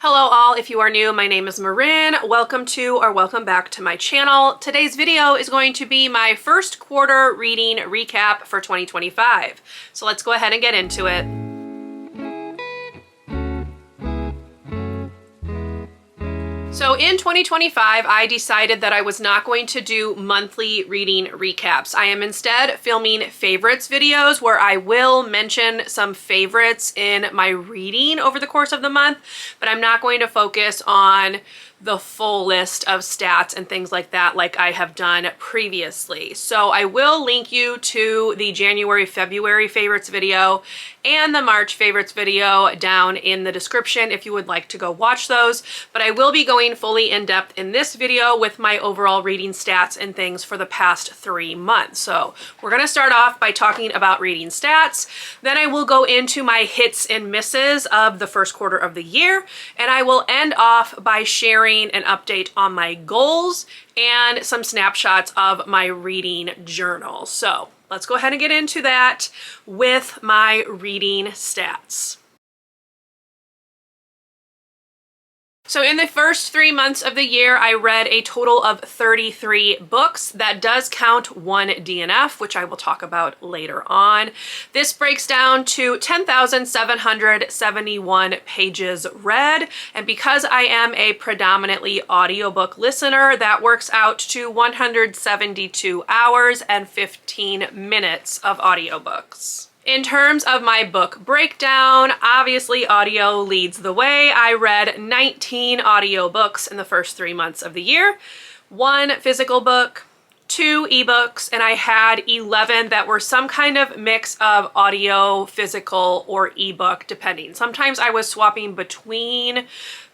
Hello all, if you are new, my name is Marin. Welcome to or welcome back to my channel. Today's video is going to be my first quarter reading recap for 2025. So let's go ahead and get into it. So in 2025, I decided that I was not going to do monthly reading recaps. I am instead filming favorites videos where I will mention some favorites in my reading over the course of the month, but I'm not going to focus on the full list of stats and things like that like I have done previously. So I will link you to the January, February favorites video and the March favorites video down in the description if you would like to go watch those. But I will be going fully in depth in this video with my overall reading stats and things for the past 3 months. So we're going to start off by talking about reading stats. Then I will go into my hits and misses of the first quarter of the year. And I will end off by sharing an update on my goals and some snapshots of my reading journal. So let's go ahead and get into that with my reading stats. So in the first 3 months of the year, I read a total of 33 books. That does count one DNF, which I will talk about later on. This breaks down to 10,771 pages read. And because I am a predominantly audiobook listener, that works out to 172 hours and 15 minutes of audiobooks. In terms of my book breakdown, obviously audio leads the way. I read 19 audiobooks in the first 3 months of the year, 1 physical book, 2 ebooks, and I had 11 that were some kind of mix of audio, physical, or ebook, depending. Sometimes I was swapping between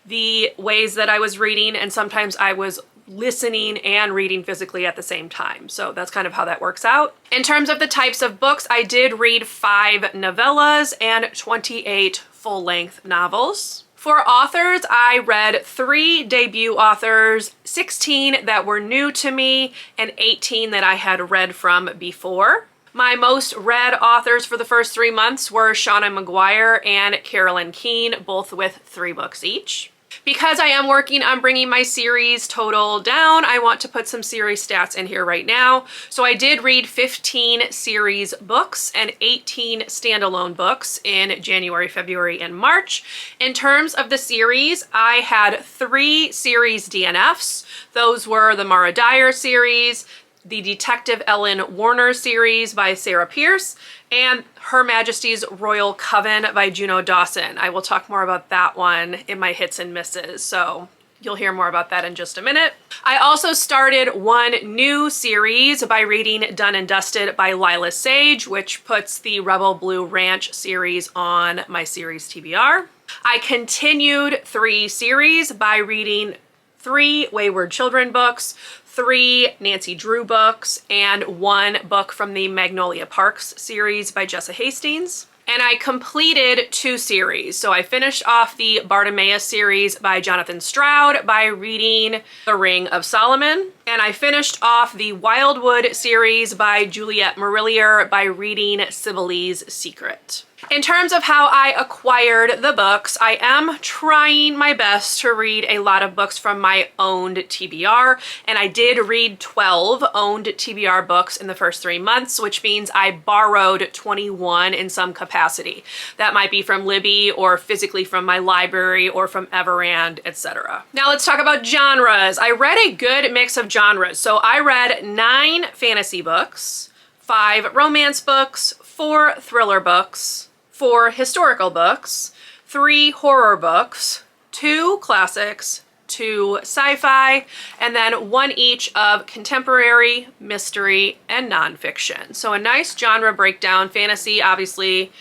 the ways that I was reading, and sometimes I was listening and reading physically at the same time. So that's kind of how that works out. In terms of the types of books, I did read 5 novellas and 28 full-length novels. For authors, I read 3 debut authors, 16 that were new to me, and 18 that I had read from before. My most read authors for the first 3 months were Shauna Maguire and Carolyn Keene, both with 3 books each. Because I am working on bringing my series total down, I want to put some series stats in here right now. So I did read 15 series books and 18 standalone books in January, February, and March. In terms of the series, I had 3 series DNFs. Those were the Mara Dyer series, the Detective Ellen Warner series by Sarah Pierce, and Her Majesty's Royal Coven by Juno Dawson. I will talk more about that one in my hits and misses, so you'll hear more about that in just a minute. I also started 1 new series by reading Done and Dusted by Lila Sage, which puts the Rebel Blue Ranch series on my series TBR. I continued 3 series by reading 3 Wayward Children books, 3 Nancy Drew books, and 1 book from the Magnolia Parks series by Jessa Hastings. And I completed 2 series. So I finished off the Bartimaeus series by Jonathan Stroud by reading The Ring of Solomon. And I finished off the Wildwood series by Juliette Marillier by reading Sibylline's Secret. In terms of how I acquired the books, I am trying my best to read a lot of books from my owned TBR, and I did read 12 owned TBR books in the first 3 months, which means I borrowed 21 in some capacity. That might be from Libby or physically from my library or from Everand, etc. Now let's talk about genres. I read a good mix of genres. So I read 9 fantasy books, 5 romance books, 4 thriller books, 4 historical books, 3 horror books, 2 classics, 2 sci-fi, and then 1 each of contemporary, mystery, and nonfiction. So a nice genre breakdown. Fantasy obviously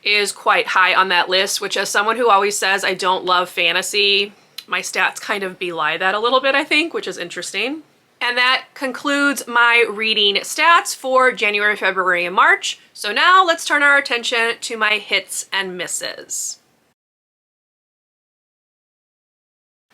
is quite high on that list, which as someone who always says I don't love fantasy, my stats kind of belie that a little bit, I think, which is interesting. And that concludes my reading stats for January, February, and March. So now let's turn our attention to my hits and misses.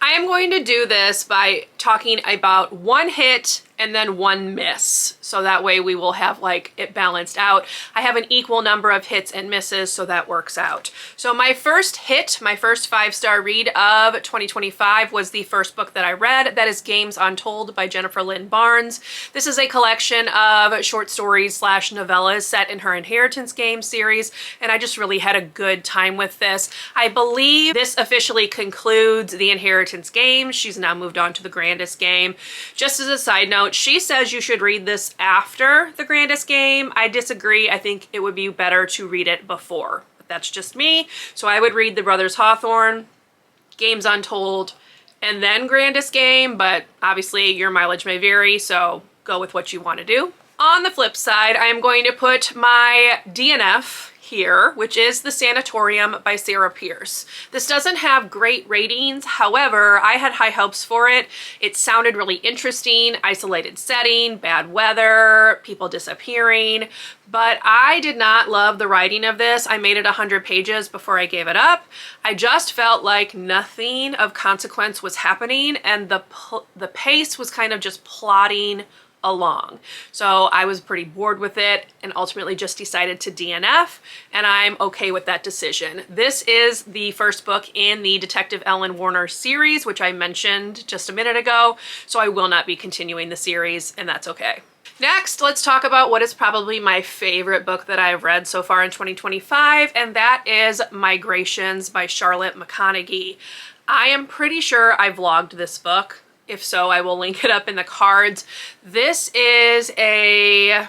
I I am going to do this by talking about one hit and then one miss. So that way we will have like it balanced out. I have an equal number of hits and misses, so that works out. So my first hit, my first 5-star read of 2025 was the first book that I read. That is Games Untold by Jennifer Lynn Barnes. This is a collection of short stories / novellas set in her Inheritance Games series, and I just really had a good time with this. I believe this officially concludes the Inheritance Games. She's now moved on to the Grandest Game. Just as a side note, she says you should read this after the Grandest Game. I disagree. I think it would be better to read it before. But that's just me. So I would read The Brothers Hawthorne, Games Untold, and then Grandest Game, but obviously your mileage may vary, so go with what you want to do. On the flip side, I am going to put my DNF here, which is The Sanatorium by Sarah Pierce. This doesn't have great ratings. However, I had high hopes for it. It sounded really interesting, isolated setting, bad weather, people disappearing, but I did not love the writing of this. I made it 100 pages before I gave it up. I just felt like nothing of consequence was happening, and the pace was kind of just plodding along. So I was pretty bored with it and ultimately just decided to DNF, and I'm okay with that decision. This is the first book in the Detective Ellen Warner series, which I mentioned just a minute ago, so I will not be continuing the series, and that's okay. Next, let's talk about what is probably my favorite book that I've read so far in 2025, and that is Migrations by Charlotte McConaghy. I am pretty sure I vlogged this book. If so, I will link it up in the cards. This is a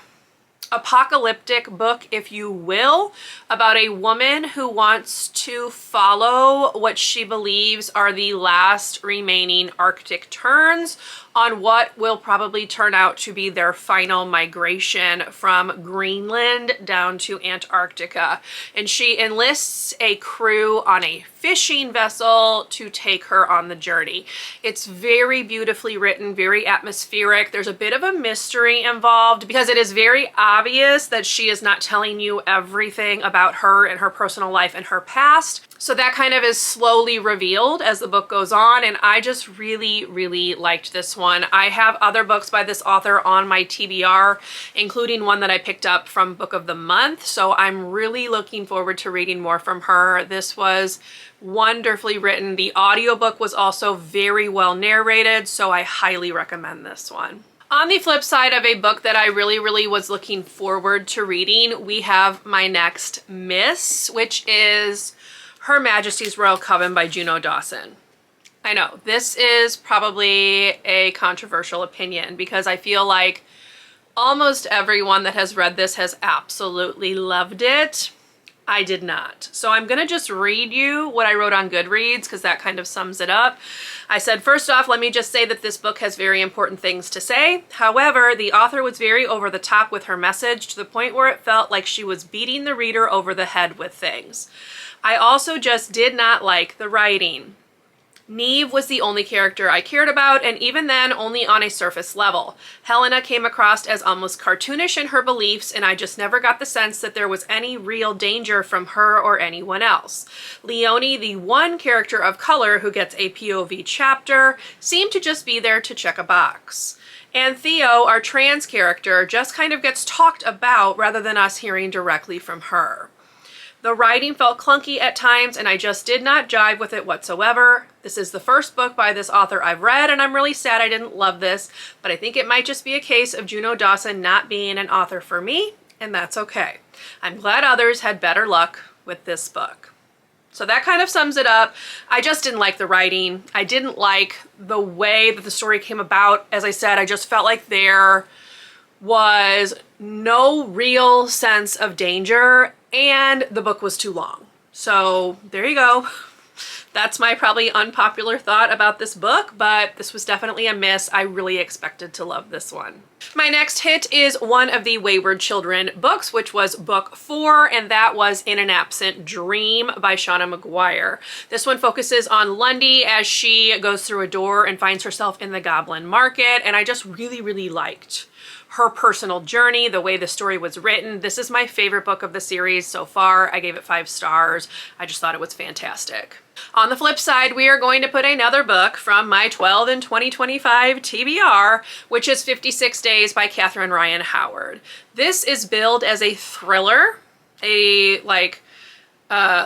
apocalyptic book, if you will, about a woman who wants to follow what she believes are the last remaining Arctic terns on what will probably turn out to be their final migration from Greenland down to Antarctica. And she enlists a crew on a fishing vessel to take her on the journey. It's very beautifully written, very atmospheric. There's a bit of a mystery involved because it is very obvious that she is not telling you everything about her and her personal life and her past. So that kind of is slowly revealed as the book goes on, and I just really, really liked this one. I have other books by this author on my TBR, including one that I picked up from Book of the Month, so I'm really looking forward to reading more from her. This was wonderfully written. The audiobook was also very well narrated, so I highly recommend this one. On the flip side of a book that I really, really was looking forward to reading, we have my next miss, which is Her Majesty's Royal Coven by Juno Dawson. I know, this is probably a controversial opinion because I feel like almost everyone that has read this has absolutely loved it. I did not. So I'm gonna just read you what I wrote on Goodreads because that kind of sums it up. I said, first off, let me just say that this book has very important things to say. However, the author was very over the top with her message to the point where it felt like she was beating the reader over the head with things. I also just did not like the writing. Neve was the only character I cared about, and even then only on a surface level. Helena came across as almost cartoonish in her beliefs, and I just never got the sense that there was any real danger from her or anyone else. Leonie, the one character of color who gets a POV chapter, seemed to just be there to check a box. And Theo, our trans character, just kind of gets talked about rather than us hearing directly from her. The writing felt clunky at times, and I just did not jive with it whatsoever. This is the first book by this author I've read, and I'm really sad I didn't love this, but I think it might just be a case of Juno Dawson not being an author for me, and that's okay. I'm glad others had better luck with this book. So that kind of sums it up. I just didn't like the writing. I didn't like the way that the story came about. As I said, I just felt like there was no real sense of danger, and the book was too long. So there you go. That's my probably unpopular thought about this book, but this was definitely a miss. I really expected to love this one. My next hit is one of the Wayward Children books, which was book 4, and that was In an Absent Dream by Shauna McGuire. This one focuses on Lundy as she goes through a door and finds herself in the Goblin Market, and I just really, really liked her personal journey, the way the story was written. This is my favorite book of the series so far. I gave it 5 stars. I just thought it was fantastic. On the flip side, we are going to put another book from my 12 in 2025 TBR, which is 56 Days by Catherine Ryan Howard. This is billed as a thriller, a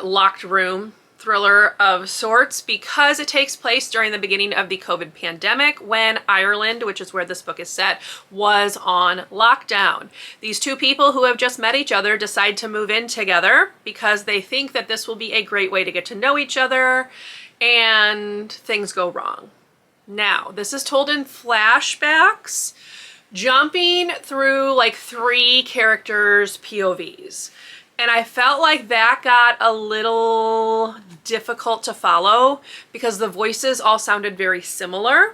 locked room thriller of sorts, because it takes place during the beginning of the COVID pandemic when Ireland, which is where this book is set, was on lockdown. These two people who have just met each other decide to move in together because they think that this will be a great way to get to know each other, and things go wrong. Now, this is told in flashbacks, jumping through like 3 characters' POVs. And I felt like that got a little difficult to follow because the voices all sounded very similar.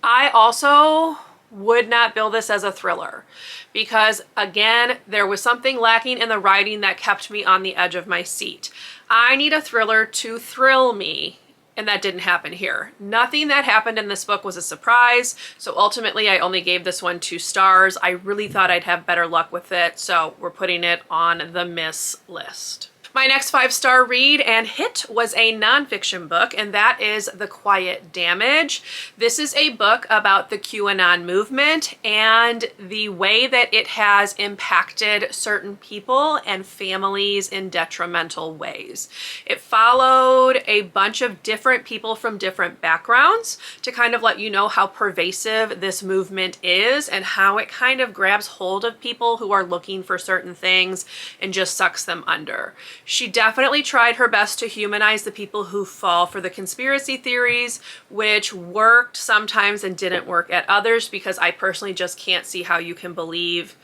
I also would not bill this as a thriller because, again, there was something lacking in the writing that kept me on the edge of my seat. I need a thriller to thrill me, and that didn't happen here. Nothing that happened in this book was a surprise, so ultimately I only gave this one 2 stars. I really thought I'd have better luck with it, so we're putting it on the miss list. My next 5-star read and hit was a nonfiction book, and that is The Quiet Damage. This is a book about the QAnon movement and the way that it has impacted certain people and families in detrimental ways. It followed a bunch of different people from different backgrounds to kind of let you know how pervasive this movement is and how it kind of grabs hold of people who are looking for certain things and just sucks them under. She definitely tried her best to humanize the people who fall for the conspiracy theories, which worked sometimes and didn't work at others, because I personally just can't see how you can believe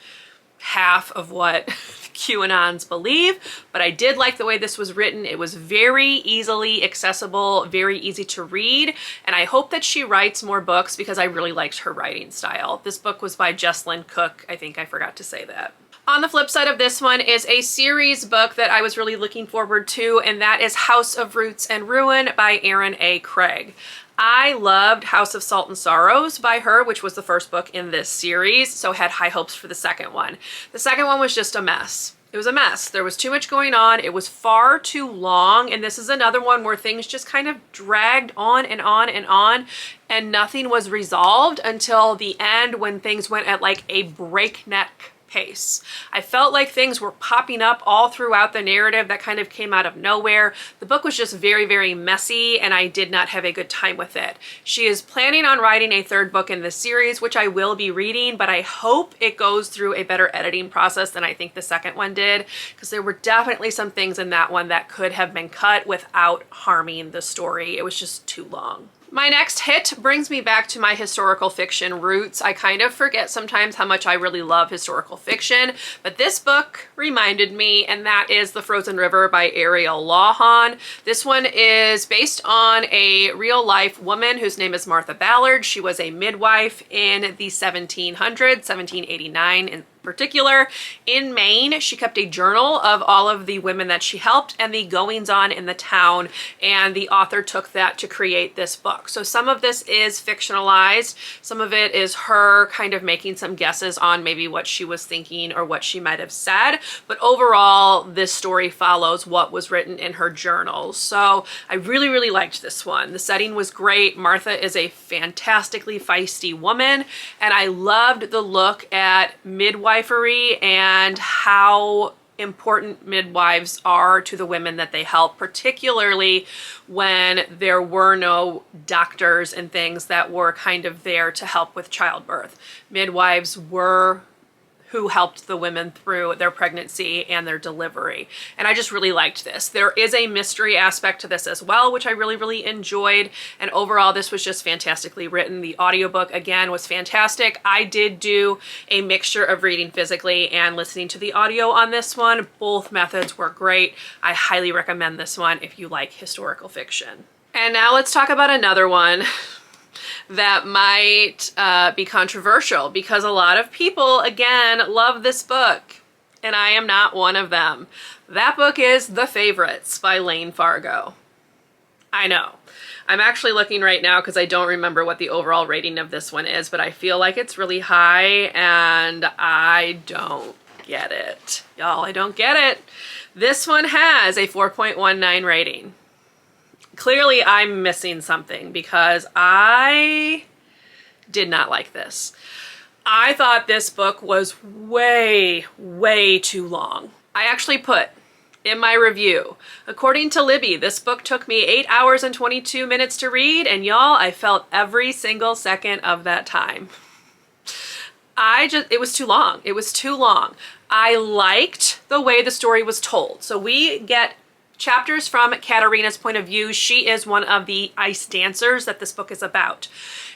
half of what QAnons believe. But I did like the way this was written. It was very easily accessible, very easy to read, and I hope that she writes more books because I really liked her writing style. This book was by Jesslyn Cook. I think I forgot to say that. On the flip side of this one is a series book that I was really looking forward to, and that is House of Roots and Ruin by Erin A. Craig. I loved House of Salt and Sorrows by her, which was the first book in this series, so had high hopes for the second one. The second one was just a mess. It was a mess. There was too much going on. It was far too long, and this is another one where things just kind of dragged on and on and on, and nothing was resolved until the end when things went at like a breakneck pace. I felt like things were popping up all throughout the narrative that kind of came out of nowhere. The book was just very, very messy, and I did not have a good time with it. She is planning on writing a 3rd book in this series, which I will be reading, but I hope it goes through a better editing process than I think the second one did, because there were definitely some things in that one that could have been cut without harming the story. It was just too long. My next hit brings me back to my historical fiction roots. I kind of forget sometimes how much I really love historical fiction, but this book reminded me, and that is The Frozen River by Ariel Lawhon. This one is based on a real-life woman whose name is Martha Ballard. She was a midwife in the 1700s, 1789 in particular, in Maine. She kept a journal of all of the women that she helped and the goings-on in the town, and the author took that to create this book. So some of this is fictionalized, some of it is her kind of making some guesses on maybe what she was thinking or what she might have said, but overall this story follows what was written in her journals. So I really, really liked this one. The setting was great. Martha is a fantastically feisty woman, and I loved the look at midwifery and how important midwives are to the women that they help, particularly when there were no doctors and things that were kind of there to help with childbirth. Midwives were who helped the women through their pregnancy and their delivery. And I just really liked this. There is a mystery aspect to this as well, which I really, really enjoyed. And overall, this was just fantastically written. The audiobook, again, was fantastic. I did do a mixture of reading physically and listening to the audio on this one. Both methods were great. I highly recommend this one if you like historical fiction. And now let's talk about another one that might be controversial, because a lot of people, again, love this book, and I am not one of them. That book is The Favorites by Lane Fargo. I know. I'm actually looking right now because I don't remember what the overall rating of this one is, but I feel like it's really high and I don't get it. Y'all, I don't get it. This one has a 4.19 rating. Clearly I'm missing something because I did not like this. I thought this book was way, way too long. I actually put in my review, according to Libby, this book took me 8 hours and 22 minutes to read, and y'all, I felt every single second of that time. It was too long. It was too long. I liked the way the story was told. So we get chapters from Katarina's point of view. She is one of the ice dancers that this book is about.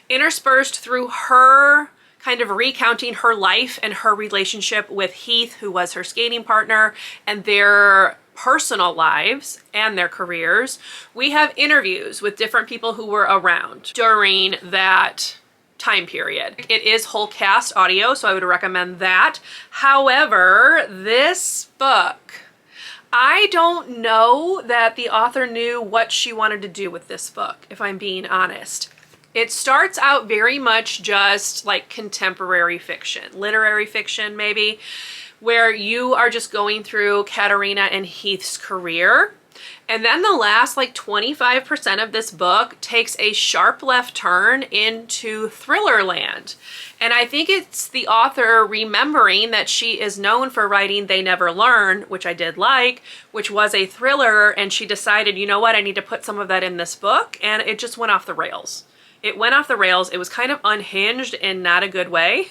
Interspersed through her kind of recounting her life and her relationship with Heath, who was her skating partner, and their personal lives and their careers. We have interviews with different people who were around during that time period. It is whole cast audio, so I would recommend that. However, this book, I don't know that the author knew what she wanted to do with this book, if I'm being honest. It starts out very much just like contemporary fiction, literary fiction maybe, where you are just going through Katarina and Heath's career. And then the last like 25% of this book takes a sharp left turn into thriller land. And I think it's the author remembering that she is known for writing They Never Learn, which I did like, which was a thriller, and she decided, you know what, I need to put some of that in this book, and it just went off the rails. It went off the rails. It was kind of unhinged in not a good way.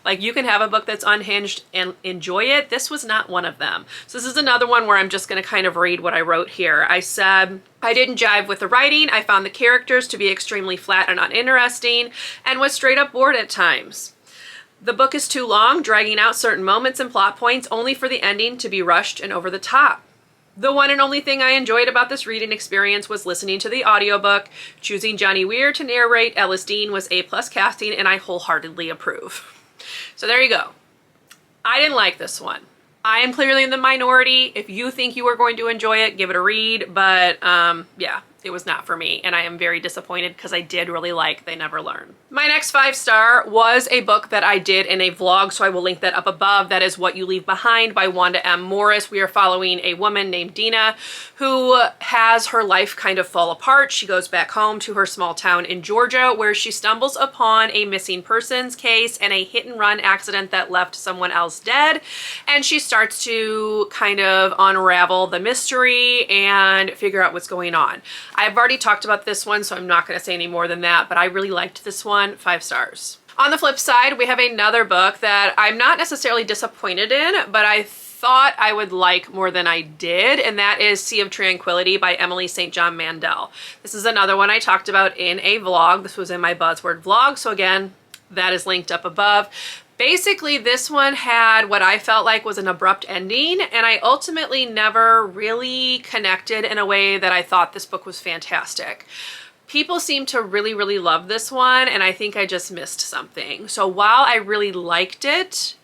Like, you can have a book that's unhinged and enjoy it. This was not one of them. So this is another one where I'm just going to kind of read what I wrote here. I said, I didn't jive with the writing. I found the characters to be extremely flat and uninteresting and was straight up bored at times. The book is too long, dragging out certain moments and plot points only for the ending to be rushed and over the top. The one and only thing I enjoyed about this reading experience was listening to the audiobook. Choosing Johnny Weir to narrate Ellis Dean was A+ casting, and I wholeheartedly approve. So there you go. I didn't like this one. I am clearly in the minority. If you think you are going to enjoy it, give it a read. But yeah, it was not for me. And I am very disappointed because I did really like They Never Learn. My next 5-star was a book that I did in a vlog, so I will link that up above. That is What You Leave Behind by Wanda M. Morris. We are following a woman named Dina who has her life kind of fall apart. She goes back home to her small town in Georgia where she stumbles upon a missing persons case and a hit-and-run accident that left someone else dead. And she starts to kind of unravel the mystery and figure out what's going on. I've already talked about this one, so I'm not going to say any more than that, but I really liked this one. 5 stars. On the flip side, we have another book that I'm not necessarily disappointed in, but I thought I would like more than I did, and that is Sea of Tranquility by Emily St. John Mandel. This is another one I talked about in a vlog. This was in my Buzzword vlog, so again, that is linked up above. Basically, this one had what I felt like was an abrupt ending, and I ultimately never really connected in a way that I thought this book was fantastic. People seem to really, really love this one, and I think I just missed something. So while I really liked it,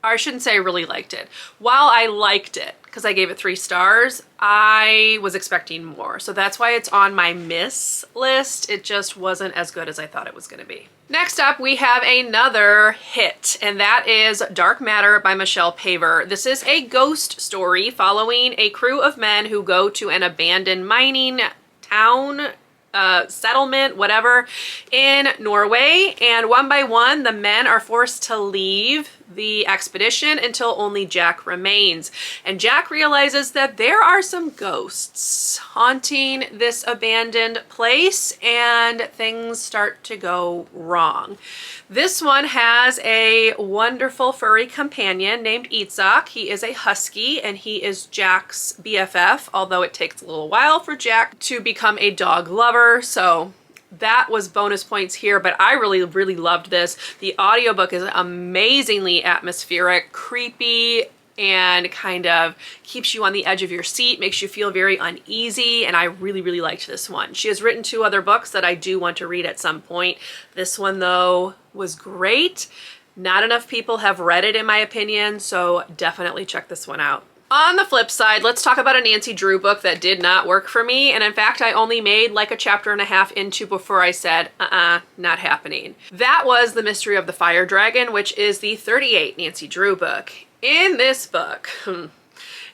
or I shouldn't say I really liked it, while I liked it, because I gave it 3 stars, I was expecting more. So that's why it's on my miss list. It just wasn't as good as I thought it was going to be. Next up, we have another hit, and that is Dark Matter by Michelle Paver. This is a ghost story following a crew of men who go to an abandoned mining town, settlement, whatever, in Norway, and one by one the men are forced to leave the expedition until only Jack remains. And Jack realizes that there are some ghosts haunting this abandoned place and things start to go wrong. This one has a wonderful furry companion named Itzhak. He is a husky and he is Jack's BFF, although it takes a little while for Jack to become a dog lover. So that was bonus points here, but I really, really loved this. The audiobook is amazingly atmospheric, creepy, and kind of keeps you on the edge of your seat, makes you feel very uneasy, and I really, really liked this one. She has written 2 other books that I do want to read at some point. This one, though, was great. Not enough people have read it, in my opinion, so definitely check this one out. On the flip side, let's talk about a Nancy Drew book that did not work for me. And in fact, I only made like a chapter and a half into before I said, not happening. That was The Mystery of the Fire Dragon, which is the 38 Nancy Drew book. In this book,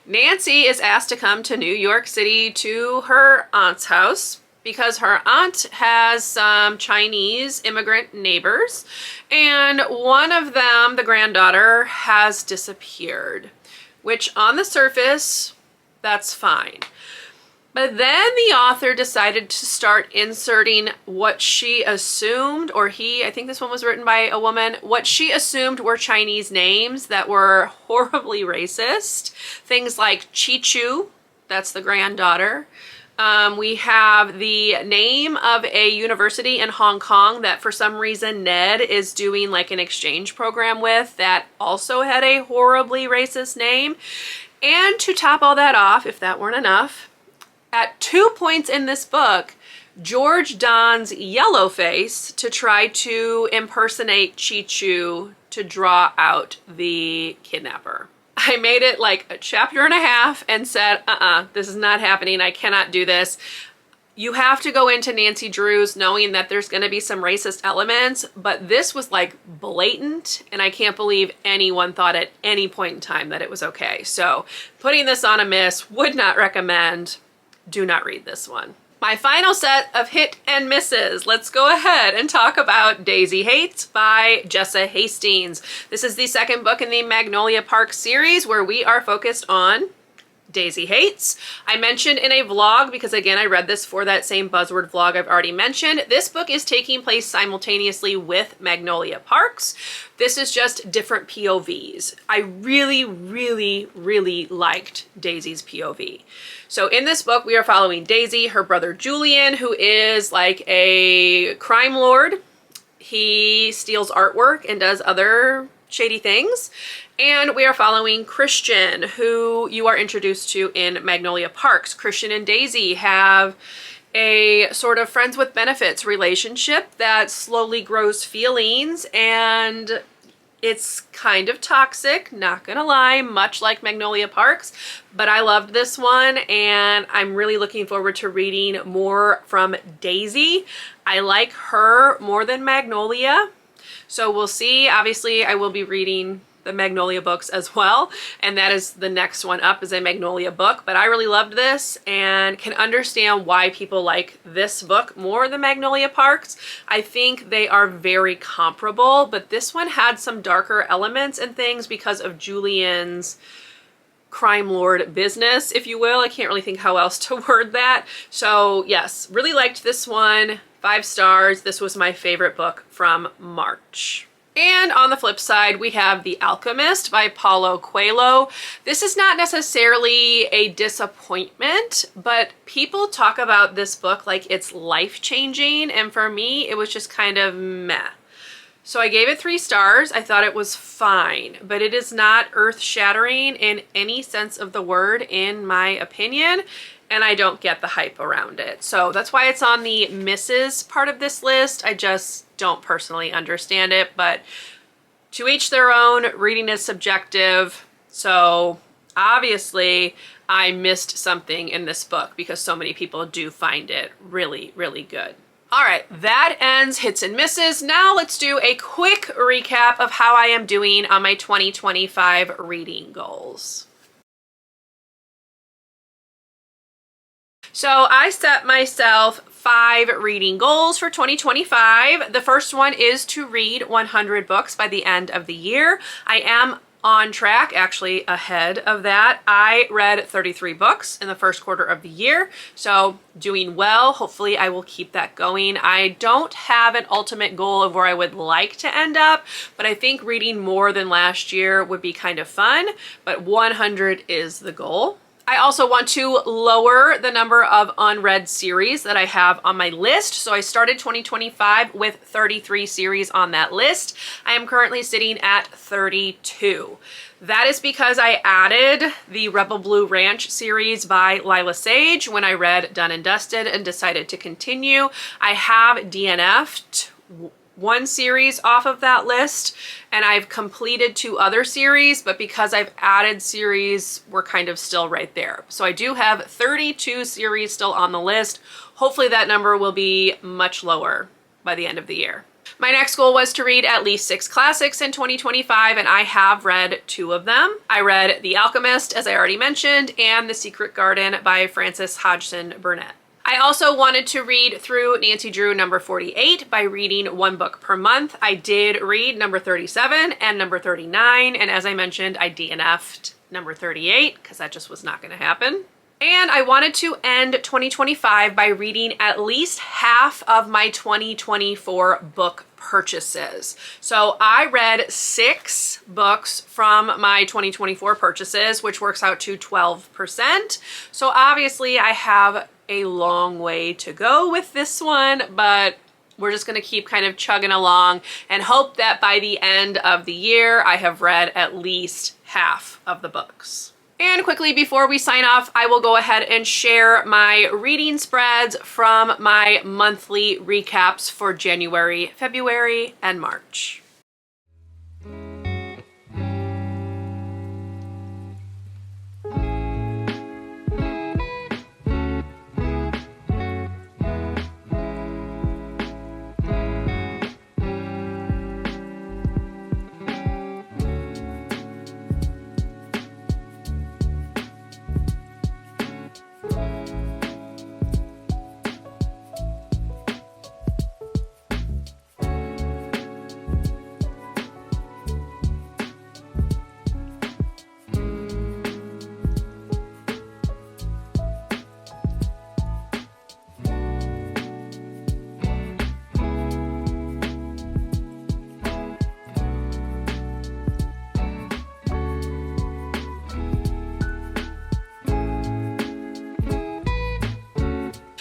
Nancy is asked to come to New York City to her aunt's house because her aunt has some Chinese immigrant neighbors, and one of them, the granddaughter, has disappeared. Which on the surface, that's fine. But then the author decided to start inserting what she assumed, or he, I think this one was written by a woman, what she assumed were Chinese names that were horribly racist. Things like Chi-Chu, that's the granddaughter. We have the name of a university in Hong Kong that for some reason Ned is doing like an exchange program with that also had a horribly racist name. And to top all that off, if that weren't enough, at 2 points in this book, George dons yellow face to try to impersonate Chi-Chu to draw out the kidnapper. I made it like a chapter and a half and said, this is not happening. I cannot do this. You have to go into Nancy Drew's knowing that there's going to be some racist elements, but this was like blatant, and I can't believe anyone thought at any point in time that it was okay. So putting this on a miss, would not recommend. Do not read this one. My final set of hit and misses. Let's go ahead and talk about Daisy Hates by Jessa Hastings. This is the second book in the Magnolia Park series where we are focused on Daisy Hates. I mentioned in a vlog, because again, I read this for that same buzzword vlog I've already mentioned, this book is taking place simultaneously with Magnolia Parks. This is just different POVs. I really, really, really liked Daisy's POV. So in this book, we are following Daisy, her brother Julian, who is like a crime lord. He steals artwork and does other shady things. And we are following Christian, who you are introduced to in Magnolia Parks. Christian and Daisy have a sort of friends with benefits relationship that slowly grows feelings, and it's kind of toxic, not gonna lie, much like Magnolia Parks, but I loved this one and I'm really looking forward to reading more from Daisy. I like her more than Magnolia, so we'll see. Obviously, I will be reading the Magnolia books as well, and that is the next one up, is a Magnolia book, but I really loved this and can understand why people like this book more than Magnolia Parks. I think they are very comparable, but this one had some darker elements and things because of Julian's crime lord business, if you will. I can't really think how else to word that. So yes, really liked this one. 5 stars. This was my favorite book from March. And on the flip side, we have The Alchemist by Paulo Coelho. This is not necessarily a disappointment, but people talk about this book like it's life-changing, and for me, it was just kind of meh. So I gave it 3 stars. I thought it was fine, but it is not earth-shattering in any sense of the word, in my opinion, and I don't get the hype around it. So that's why it's on the misses part of this list. I just don't personally understand it, but to each their own. Reading is subjective. So obviously I missed something in this book because so many people do find it really, really good. All right, that ends hits and misses. Now let's do a quick recap of how I am doing on my 2025 reading goals. So I set myself 5 reading goals for 2025. The first one is to read 100 books by the end of the year. I am on track, actually ahead of that. I read 33 books in the first quarter of the year, so doing well. Hopefully I will keep that going. I don't have an ultimate goal of where I would like to end up, but I think reading more than last year would be kind of fun, but 100 is the goal. I also want to lower the number of unread series that I have on my list. So I started 2025 with 33 series on that list. I am currently sitting at 32. That is because I added the Rebel Blue Ranch series by Lila Sage when I read Done and Dusted and decided to continue. I have DNF'd one series off of that list, and I've completed 2 other series, but because I've added series, we're kind of still right there. So I do have 32 series still on the list. Hopefully that number will be much lower by the end of the year. My next goal was to read at least 6 classics in 2025, and I have read 2 of them. I read The Alchemist, as I already mentioned, and The Secret Garden by Frances Hodgson Burnett. I also wanted to read through Nancy Drew number 48 by reading 1 book per month. I did read number 37 and number 39, and as I mentioned, I DNF'd number 38 because that just was not going to happen. And I wanted to end 2025 by reading at least half of my 2024 book purchases. So I read 6 books from my 2024 purchases, which works out to 12%. So obviously I have a long way to go with this one, but we're just going to keep kind of chugging along and hope that by the end of the year, I have read at least half of the books. And quickly before we sign off, I will go ahead and share my reading spreads from my monthly recaps for January, February, and March.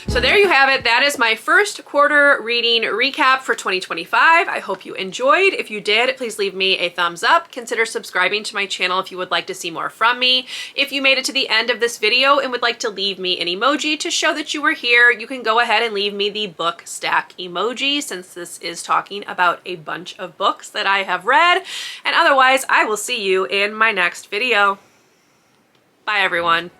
So there you have it. That is my first quarter reading recap for 2025. I hope you enjoyed. If you did, please leave me a thumbs up. Consider subscribing to my channel if you would like to see more from me. If you made it to the end of this video and would like to leave me an emoji to show that you were here, you can go ahead and leave me the book stack emoji, since this is talking about a bunch of books that I have read. And otherwise, I will see you in my next video. Bye, everyone.